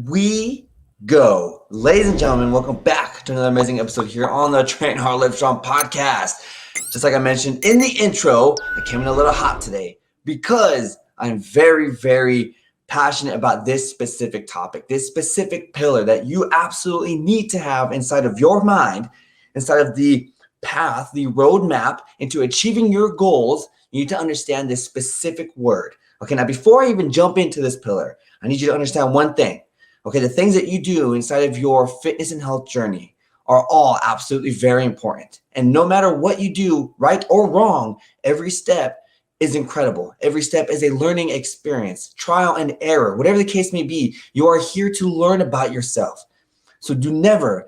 we go. Ladies and gentlemen, welcome back to another amazing episode here on the Train Hard Live Strong podcast. Just like I mentioned in the intro, I came in a little hot today because I'm very passionate about this specific topic, this specific pillar that you absolutely need to have inside of your mind, inside of the path, the roadmap into achieving your goals. You need to understand this specific word. Okay, now before I even jump into this pillar, I need you to understand one thing. Okay, the things that you do inside of your fitness and health journey are all absolutely very important. And no matter what you do, right or wrong, every step is incredible. Every step is a learning experience, trial and error, whatever the case may be. You are here to learn about yourself. So do never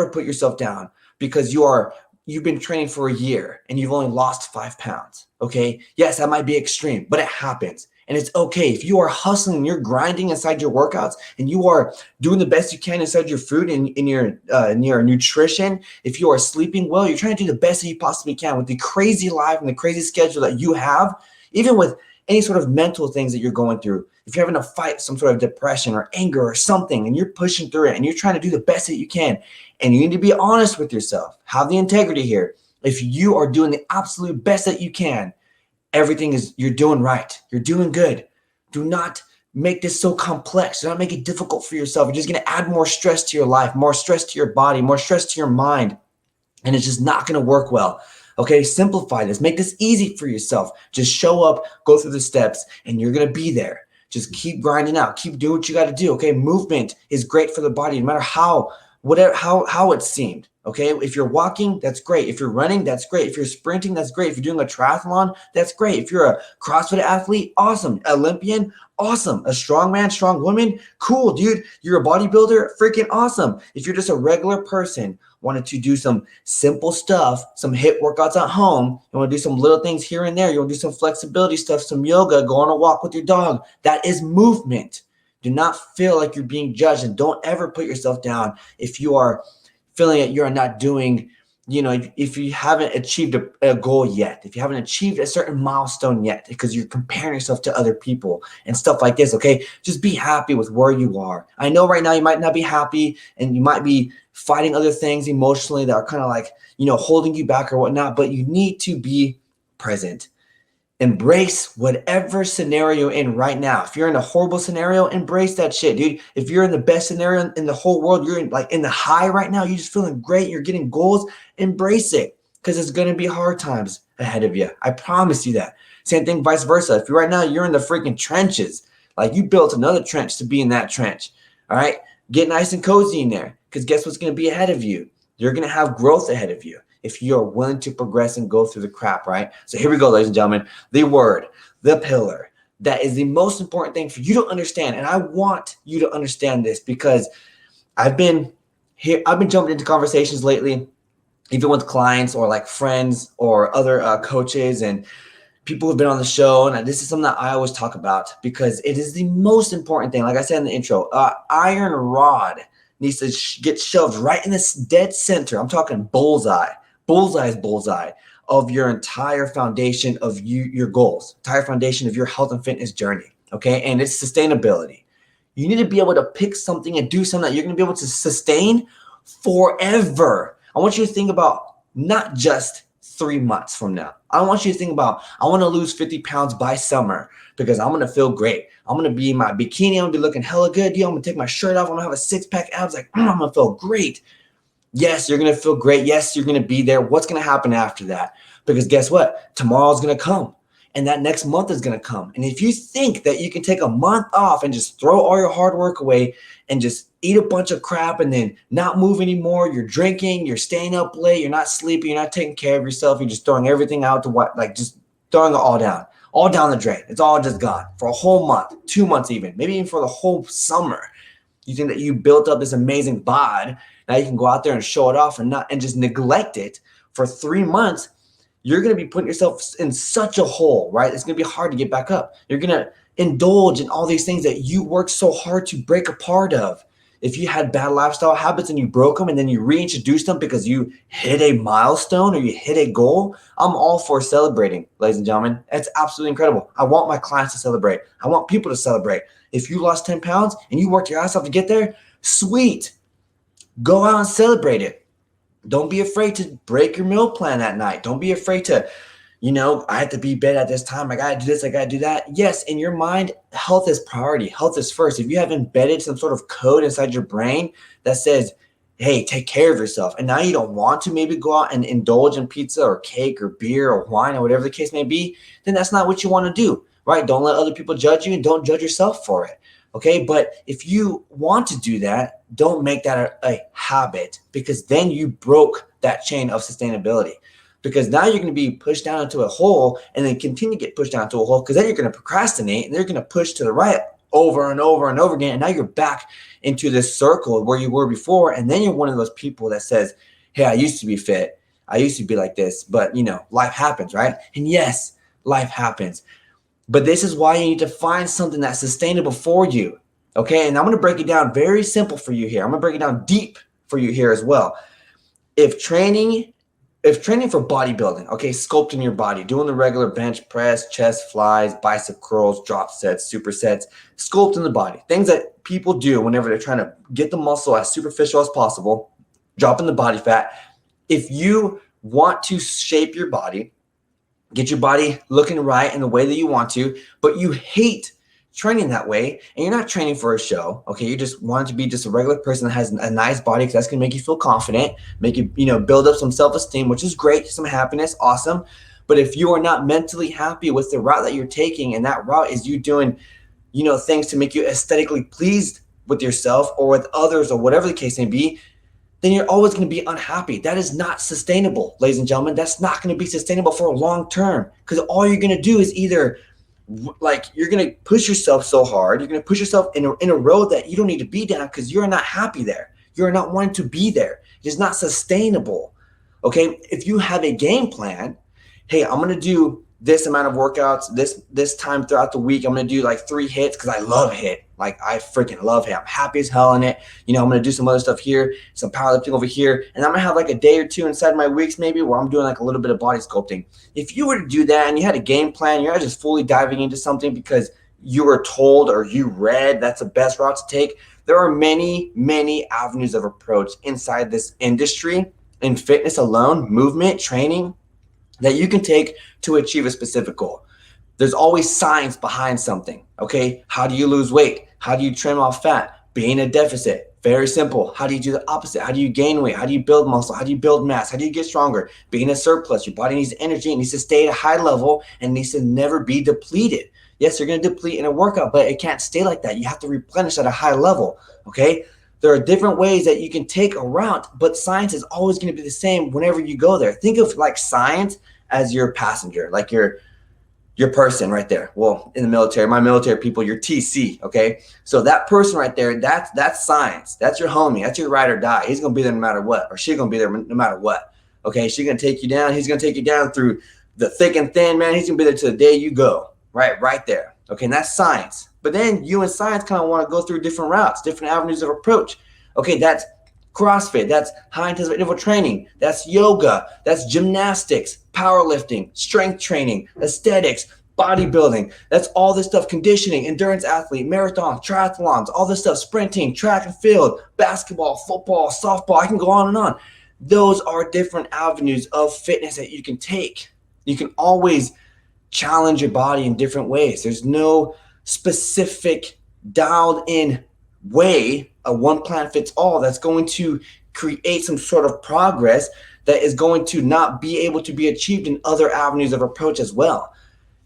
put yourself down because you've been training for a year and you've only lost 5 pounds. Okay. Yes, that might be extreme, but it happens. And it's okay. If you are hustling, you're grinding inside your workouts and you are doing the best you can inside your food and in your nutrition. If you are sleeping well, you're trying to do the best that you possibly can with the crazy life and the crazy schedule that you have, even with any sort of mental things that you're going through. If you're having to fight some sort of depression or anger or something and you're pushing through it and you're trying to do the best that you can, and you need to be honest with yourself, have the integrity here. If you are doing the absolute best that you can, you're doing right. You're doing good. Do not make this so complex. Do not make it difficult for yourself. You're just going to add more stress to your life, more stress to your body, more stress to your mind. And it's just not going to work well. Okay, simplify this. Make this easy for yourself. Just show up, go through the steps, and you're going to be there. Just keep grinding out. Keep doing what you got to do. Okay, movement is great for the body, no matter how it seemed. Okay, if you're walking, that's great. If you're running, that's great. If you're sprinting, that's great. If you're doing a triathlon, that's great. If you're a CrossFit athlete, awesome. Olympian, awesome. A strong man, strong woman, cool, dude. You're a bodybuilder, freaking awesome. If you're just a regular person, wanted to do some simple stuff, some HIIT workouts at home, you want to do some little things here and there, you want to do some flexibility stuff, some yoga, go on a walk with your dog, that is movement. Do not feel like you're being judged, and don't ever put yourself down if you are feeling that you're not doing, if you haven't achieved a goal yet, if you haven't achieved a certain milestone yet, because you're comparing yourself to other people and stuff like this, okay? Just be happy with where you are. I know right now you might not be happy and you might be fighting other things emotionally that are kind of like, holding you back or whatnot, but you need to be present. Embrace whatever scenario you're in right now. If you're in a horrible scenario, embrace that shit, dude. If you're in the best scenario in the whole world, you're in the high right now, you're just feeling great, you're getting goals, embrace it, because it's going to be hard times ahead of you. I promise you that. Same thing vice versa. If right now you're in the freaking trenches, like you built another trench to be in that trench, all right? Get nice and cozy in there, because guess what's going to be ahead of you? You're going to have growth ahead of you if you're willing to progress and go through the crap, right? So here we go, ladies and gentlemen. The word, the pillar, that is the most important thing for you to understand. And I want you to understand this because I've been jumping into conversations lately, even with clients or like friends or other coaches and people who've been on the show. And this is something that I always talk about because it is the most important thing. Like I said in the intro, iron rod needs to get shoved right in this dead center. I'm talking bullseye. Bullseye is bullseye of your entire foundation of your goals, entire foundation of your health and fitness journey, okay? And it's sustainability. You need to be able to pick something and do something that you're going to be able to sustain forever. I want you to think about not just 3 months from now. I want you to think about, I want to lose 50 pounds by summer because I'm going to feel great. I'm going to be in my bikini. I'm going to be looking hella good. I'm going to take my shirt off. I'm going to have a six-pack abs. Like, I'm going to feel great. Yes, you're going to feel great. Yes, you're going to be there. What's going to happen after that? Because guess what? Tomorrow's going to come and that next month is going to come. And if you think that you can take a month off and just throw all your hard work away and just eat a bunch of crap and then not move anymore, you're drinking, you're staying up late, you're not sleeping, you're not taking care of yourself, you're just throwing everything out to what, like just throwing it all down the drain. It's all just gone for a whole month, 2 months even, maybe even for the whole summer. You think that you built up this amazing bod. Now you can go out there and show it off and just neglect it for 3 months. You're going to be putting yourself in such a hole, right? It's going to be hard to get back up. You're going to indulge in all these things that you worked so hard to break apart of. If you had bad lifestyle habits and you broke them and then you reintroduced them because you hit a milestone or you hit a goal, I'm all for celebrating, ladies and gentlemen. It's absolutely incredible. I want my clients to celebrate. I want people to celebrate. If you lost 10 pounds and you worked your ass off to get there, sweet. Go out and celebrate it. Don't be afraid to break your meal plan at night. Don't be afraid to, I have to be in bed at this time. I got to do this. I got to do that. Yes, in your mind, health is priority. Health is first. If you have embedded some sort of code inside your brain that says, hey, take care of yourself, and now you don't want to maybe go out and indulge in pizza or cake or beer or wine or whatever the case may be, then that's not what you want to do, right? Don't let other people judge you and don't judge yourself for it. Okay, but if you want to do that, don't make that a habit, because then you broke that chain of sustainability. Because now you're going to be pushed down into a hole and then continue to get pushed down into a hole, because then you're going to procrastinate and they're going to push to the right over and over and over again. And now you're back into this circle where you were before. And then you're one of those people that says, hey, I used to be fit. I used to be like this, but life happens, right? And yes, life happens. But this is why you need to find something that's sustainable for you, okay? And I'm going to break it down very simple for you here. I'm going to break it down deep for you here as well. If training for bodybuilding, okay, sculpting your body, doing the regular bench press, chest flies, bicep curls, drop sets, supersets, sculpting the body, things that people do whenever they're trying to get the muscle as superficial as possible, dropping the body fat. If you want to shape your body, get your body looking right in the way that you want to, but you hate training that way, and you're not training for a show, okay? You just want to be just a regular person that has a nice body, because that's going to make you feel confident, make you, build up some self-esteem, which is great, some happiness, awesome. But if you are not mentally happy with the route that you're taking, and that route is you doing, things to make you aesthetically pleased with yourself or with others or whatever the case may be, then you're always going to be unhappy. That is not sustainable, ladies and gentlemen. That's not going to be sustainable for a long term, because all you're going to do is either you're going to push yourself so hard, you're going to push yourself in a road that you don't need to be down, because you're not happy there. You're not wanting to be there. It's not sustainable. Okay. If you have a game plan, hey, I'm going to do this amount of workouts, this time throughout the week, I'm going to do like 3 hits because I love HIIT. Like I freaking love HIIT. I'm happy as hell in it. I'm going to do some other stuff here, some powerlifting over here. And I'm going to have like a day or two inside my weeks maybe where I'm doing like a little bit of body sculpting. If you were to do that and you had a game plan, you're not just fully diving into something because you were told or you read that's the best route to take. There are many, many avenues of approach inside this industry, in fitness alone, movement, training, that you can take to achieve a specific goal. There's always science behind something, okay? How do you lose weight? How do you trim off fat? Be in a deficit. Very simple. How do you do the opposite? How do you gain weight? How do you build muscle? How do you build mass? How do you get stronger? Be in a surplus. Your body needs energy. It needs to stay at a high level and needs to never be depleted. Yes, you're going to deplete in a workout, but it can't stay like that. You have to replenish at a high level, okay? There are different ways that you can take a route, but science is always going to be the same whenever you go there. Think of like science as your passenger, like your person right there. Well, in the military, my military people, your TC, okay? So that person right there, that's science. That's your homie. That's your ride or die. He's going to be there no matter what, or she's going to be there no matter what, okay? She's going to take you down. He's going to take you down through the thick and thin, man. He's going to be there till the day you go, right there, okay? And that's science. But then you and science kind of want to go through different routes, different avenues of approach. Okay, that's CrossFit, that's high intensity interval training, that's yoga, that's gymnastics, powerlifting, strength training, aesthetics, bodybuilding. That's all this stuff, conditioning, endurance athlete, marathons, triathlons, all this stuff, sprinting, track and field, basketball, football, softball. I can go on and on. Those are different avenues of fitness that you can take. You can always challenge your body in different ways. There's no specific dialed in way, a one plan fits all that's going to create some sort of progress that is going to not be able to be achieved in other avenues of approach as well.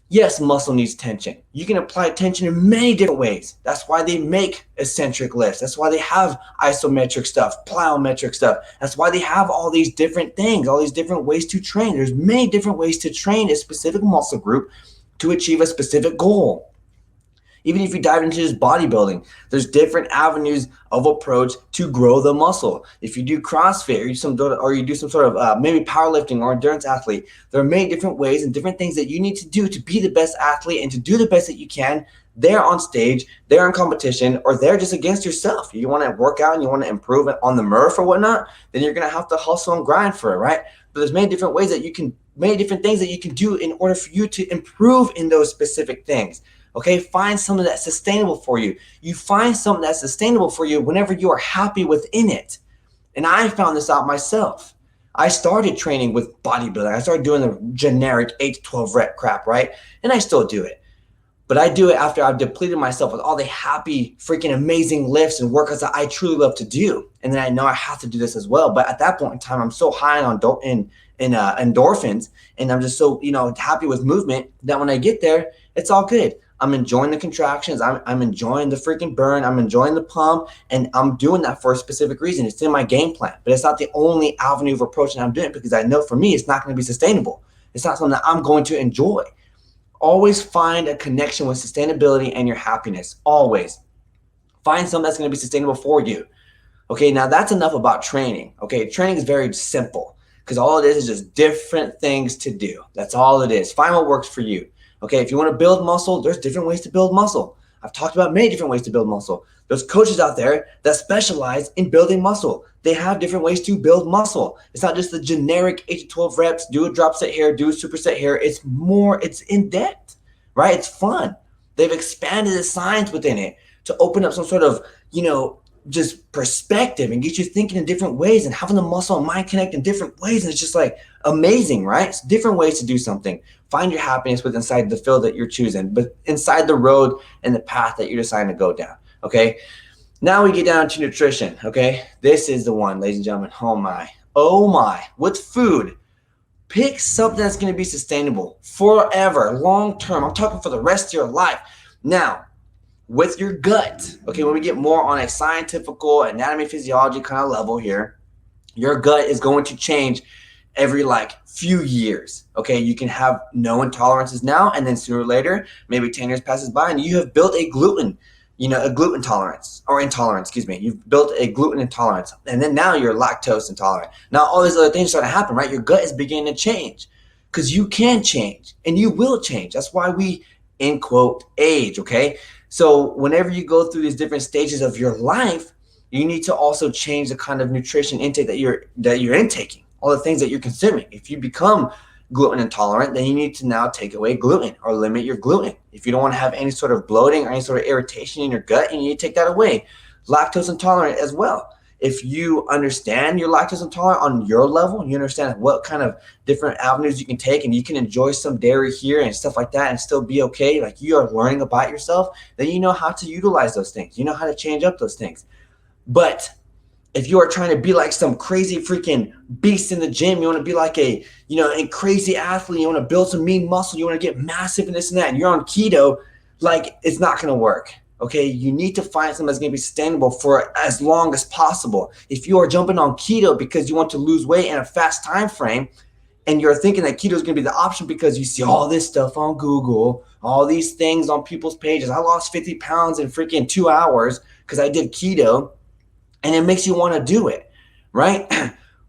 Yes, muscle needs tension. You can apply tension in many different ways. That's why they make eccentric lifts. That's why they have isometric stuff, plyometric stuff. That's why they have all these different things, all these different ways to train. There's many different ways to train a specific muscle group to achieve a specific goal. Even if you dive into just bodybuilding, there's different avenues of approach to grow the muscle. If you do CrossFit or you do some sort of maybe powerlifting or endurance athlete, there are many different ways and different things that you need to do to be the best athlete and to do the best that you can they're on stage, they're in competition, or they're just against yourself. You want to work out and you want to improve on the Murph or whatnot, then you're going to have to hustle and grind for it, right? But there's many different ways that you can, many different things that you can do in order for you to improve in those specific things. Okay, find something that's sustainable for you. You find something that's sustainable for you whenever you are happy within it. And I found this out myself. I started training with bodybuilding. I started doing the generic 8 to 12 rep crap, right? And I still do it. But I do it after I've depleted myself with all the happy, freaking amazing lifts and workouts that I truly love to do. And then I know I have to do this as well. But at that point in time, I'm so high on endorphins, and I'm just so, happy with movement that when I get there, it's all good. I'm enjoying the contractions. I'm enjoying the freaking burn. I'm enjoying the pump, and I'm doing that for a specific reason. It's in my game plan, but it's not the only avenue of approach that I'm doing, because I know for me, it's not going to be sustainable. It's not something that I'm going to enjoy. Always find a connection with sustainability and your happiness. Always find something that's going to be sustainable for you. Okay, now that's enough about training. Okay, training is very simple because all it is just different things to do. That's all it is. Find what works for you. Okay, if you want to build muscle, there's different ways to build muscle. I've talked about many different ways to build muscle. There's coaches out there that specialize in building muscle. They have different ways to build muscle. It's not just the generic 8 to 12 reps, do a drop set here, do a superset here. It's more, it's in depth, right? It's fun. They've expanded the science within it to open up some sort of, just perspective and get you thinking in different ways and having the muscle and mind connect in different ways. And it's just like amazing, right? It's different ways to do something. Find your happiness with inside the field that you're choosing, but inside the road and the path that you're deciding to go down. Okay. Now we get down to nutrition. Okay. This is the one, ladies and gentlemen. Oh my, with food, pick something that's going to be sustainable forever, long term. I'm talking for the rest of your life. Now, with your gut, okay, when we get more on a scientific anatomy, physiology kind of level here, your gut is going to change every few years. Okay, you can have no intolerances now, and then sooner or later, maybe 10 years passes by, and you have built a gluten tolerance or intolerance. Excuse me. You've built a gluten intolerance, and then now you're lactose intolerant. Now all these other things start to happen, right? Your gut is beginning to change because you can change and you will change. That's why we, in quote, age. Okay. So whenever you go through these different stages of your life, you need to also change the kind of nutrition intake that you're intaking, all the things that you're consuming. If you become gluten intolerant, then you need to now take away gluten or limit your gluten. If you don't want to have any sort of bloating or any sort of irritation in your gut, you need to take that away. Lactose intolerant as well. If you understand you're lactose intolerant on your level, and you understand what kind of different avenues you can take, and you can enjoy some dairy here and stuff like that and still be okay, like you are learning about yourself, then you know how to utilize those things. You know how to change up those things. But if you are trying to be like some crazy freaking beast in the gym, you want to be like a crazy athlete, you want to build some mean muscle, you want to get massive and this and that, and you're on keto, it's not going to work. Okay, you need to find something that's going to be sustainable for as long as possible. If you are jumping on keto because you want to lose weight in a fast time frame, and you're thinking that keto is going to be the option because you see all this stuff on Google, all these things on people's pages. I lost 50 pounds in freaking 2 hours because I did keto, and it makes you want to do it, right?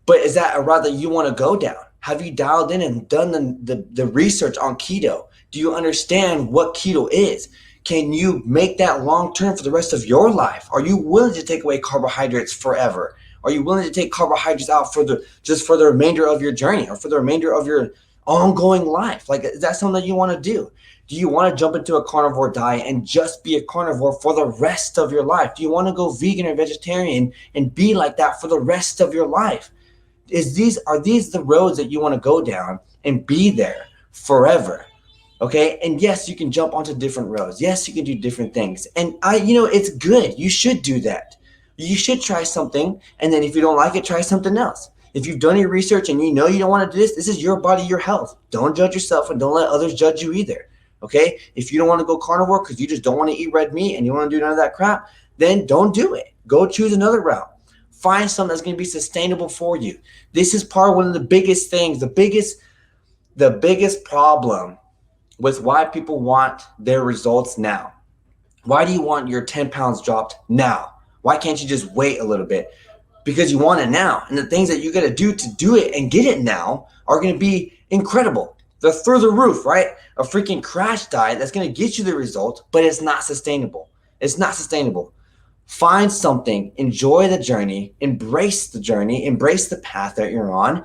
But is that a route that you want to go down? Have you dialed in and done the research on keto? Do you understand what keto is? Can you make that long term for the rest of your life? Are you willing to take away carbohydrates forever? Are you willing to take carbohydrates out for the remainder of your journey or for the remainder of your ongoing life? Is that something that you want to do? Do you want to jump into a carnivore diet and just be a carnivore for the rest of your life? Do you want to go vegan or vegetarian and be like that for the rest of your life? Are these the roads that you want to go down and be there forever? Okay. And yes, you can jump onto different roads. Yes, you can do different things. And it's good. You should do that. You should try something. And then if you don't like it, try something else. If you've done your research and you know you don't want to do this is your body, your health. Don't judge yourself and don't let others judge you either. Okay. If you don't want to go carnivore because you just don't want to eat red meat and you want to do none of that crap, then don't do it. Go choose another route. Find something that's going to be sustainable for you. This is one of the biggest things, the biggest problem with why people want their results now. Why do you want your 10 pounds dropped now? Why can't you just wait a little bit? Because you want it now. And the things that you got to do it and get it now are going to be incredible. They're through the roof, right? A freaking crash diet that's going to get you the result, but it's not sustainable. It's not sustainable. Find something, enjoy the journey, embrace the path that you're on.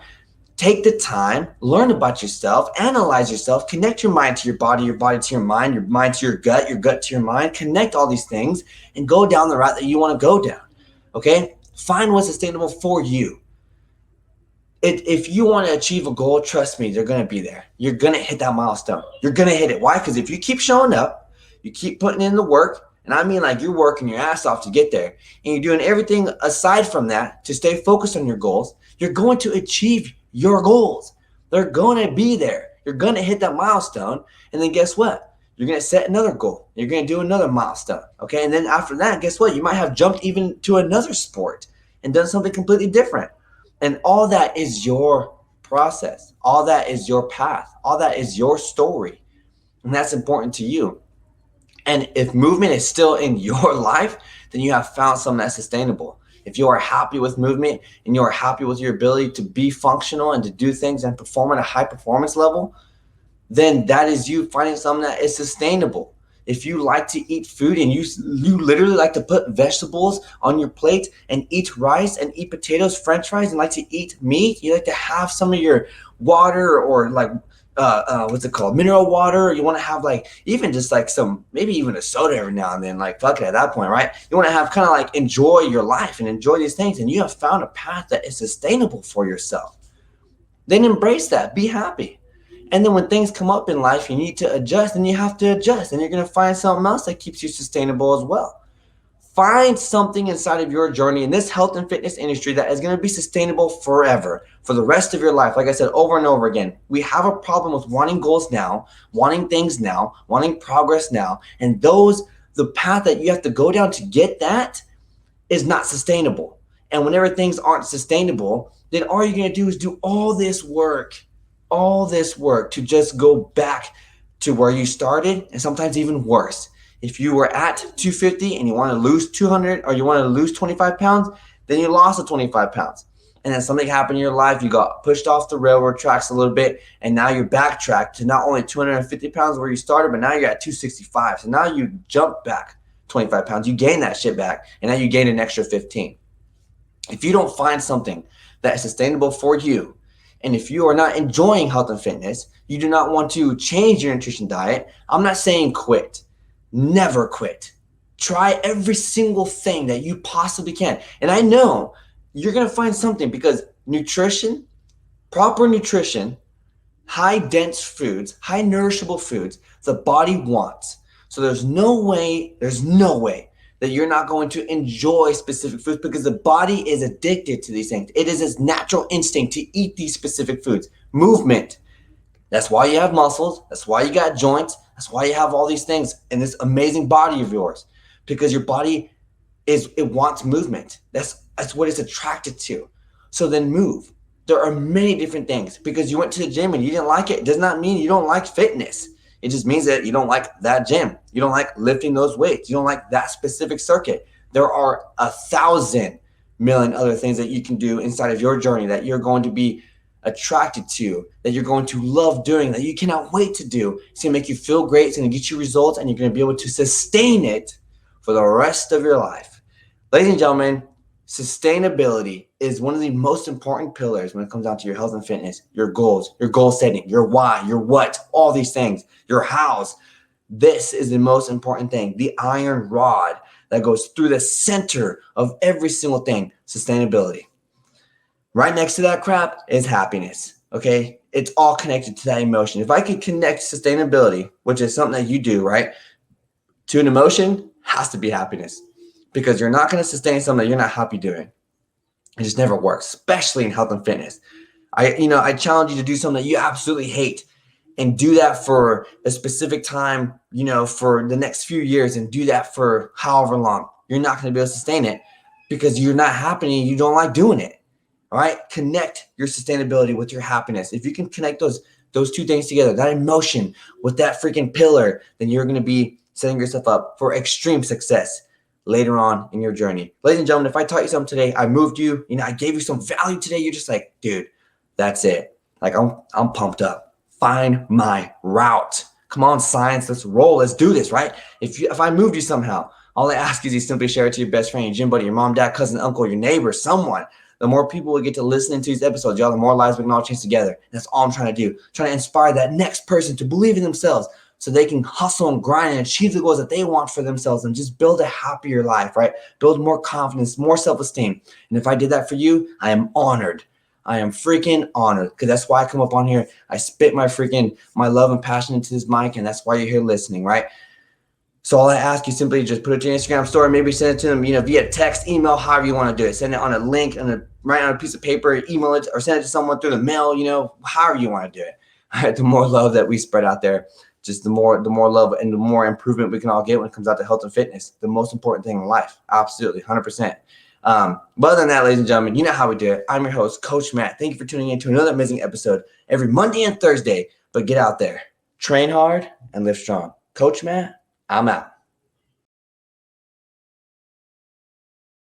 Take the time, learn about yourself, analyze yourself, connect your mind to your body to your mind to your gut to your mind, connect all these things and go down the route that you want to go down. Okay? Find what's sustainable for you. If you want to achieve a goal, trust me, they're going to be there. You're going to hit that milestone. You're going to hit it. Why? Because if you keep showing up, you keep putting in the work, and I mean like you're working your ass off to get there, and you're doing everything aside from that to stay focused on your goals, you're going to achieve your goals. They're going to be there. You're going to hit that milestone, and then guess what? You're going to set another goal. You're going to do another milestone, okay? And then after that, guess what? You might have jumped even to another sport and done something completely different. And all that is your process. All that is your path. All that is your story. And that's important to you. And if movement is still in your life, then you have found something that's sustainable. If you are happy with movement and you are happy with your ability to be functional and to do things and perform at a high performance level, then that is you finding something that is sustainable. If you like to eat food and you literally like to put vegetables on your plate and eat rice and eat potatoes, french fries, and like to eat meat, you like to have some of your water or like, what's it called? Mineral water. You want to have like, even just like some, maybe even a soda every now and then, like fuck it at that point, right? You want to have kind of like enjoy your life and enjoy these things. And you have found a path that is sustainable for yourself. Then embrace that, be happy. And then when things come up in life, you need to adjust, and you have to adjust, and you're going to find something else that keeps you sustainable as well. Find something inside of your journey in this health and fitness industry that is going to be sustainable forever, for the rest of your life. Like I said over and over again, we have a problem with wanting goals now, wanting things now, wanting progress now, and the path that you have to go down to get that is not sustainable. And whenever things aren't sustainable, then all you're going to do is do all this work to just go back to where you started, and sometimes even worse. If you were at 250 and you want to lose 200 or you want to lose 25 pounds, then you lost the 25 pounds. And then something happened in your life, you got pushed off the railroad tracks a little bit, and now you're backtracked to not only 250 pounds where you started, but now you're at 265. So now you jump back 25 pounds, you gain that shit back, and now you gain an extra 15. If you don't find something that is sustainable for you, and if you are not enjoying health and fitness, you do not want to change your nutrition diet, I'm not saying quit. Never quit. Try every single thing that you possibly can. And I know you're going to find something, because nutrition, proper nutrition, high dense foods, high nourishable foods, the body wants. So there's no way that you're not going to enjoy specific foods, because the body is addicted to these things. It is its natural instinct to eat these specific foods. Movement. That's why you have muscles. That's why you got joints. That's why you have all these things in this amazing body of yours, because your body it wants movement. That's what it's attracted to. So then move. There are many different things. Because you went to the gym and you didn't like it does not mean you don't like fitness. It just means that you don't like that gym. You don't like lifting those weights. You don't like that specific circuit. There are 1,000 million other things that you can do inside of your journey that you're going to be attracted to, that you're going to love doing, that you cannot wait to do. It's going to make you feel great. It's going to get you results, and you're going to be able to sustain it for the rest of your life. Ladies and gentlemen, sustainability is one of the most important pillars when it comes down to your health and fitness, your goals, your goal setting, your why, your what, all these things, your hows. This is the most important thing, the iron rod that goes through the center of every single thing, sustainability. Right next to that crap is happiness, okay? It's all connected to that emotion. If I could connect sustainability, which is something that you do, right, to an emotion, has to be happiness, because you're not going to sustain something that you're not happy doing. It just never works, especially in health and fitness. I challenge you to do something that you absolutely hate, and do that for a specific time, for the next few years, and do that for however long. You're not going to be able to sustain it because you're not happy and you don't like doing it. All right. Connect your sustainability with your happiness. If you can connect those two things together, that emotion with that freaking pillar, then you're going to be setting yourself up for extreme success later on in your journey. Ladies and gentlemen, if I taught you something today, I moved you, I gave you some value today, you're just like, dude, that's it. Like I'm pumped up. find my route. Come on, science, let's roll. Let's do this, right? If I moved you somehow, all I ask is you simply share it to your best friend, your gym buddy, your mom, dad, cousin, uncle, your neighbor, someone. The more people we get to listen to these episodes, y'all, the more lives we can all change together. That's all I'm trying to do. Trying to inspire that next person to believe in themselves so they can hustle and grind and achieve the goals that they want for themselves and just build a happier life, right? Build more confidence, more self-esteem. And if I did that for you, I am honored. I am freaking honored because that's why I come up on here. I spit my love and passion into this mic, and that's why you're here listening, right? So all I ask you simply just put it to your Instagram story, maybe send it to them, via text, email, however you want to do it. Send it on a link and write on a piece of paper, email it, or send it to someone through the mail, however you want to do it. All right, the more love that we spread out there, just the more love and the more improvement we can all get when it comes out to health and fitness. The most important thing in life. Absolutely, 100%. But other than that, ladies and gentlemen, you know how we do it. I'm your host, Coach Matt. Thank you for tuning in to another amazing episode every Monday and Thursday. But get out there, train hard, and live strong. Coach Matt, I'm out.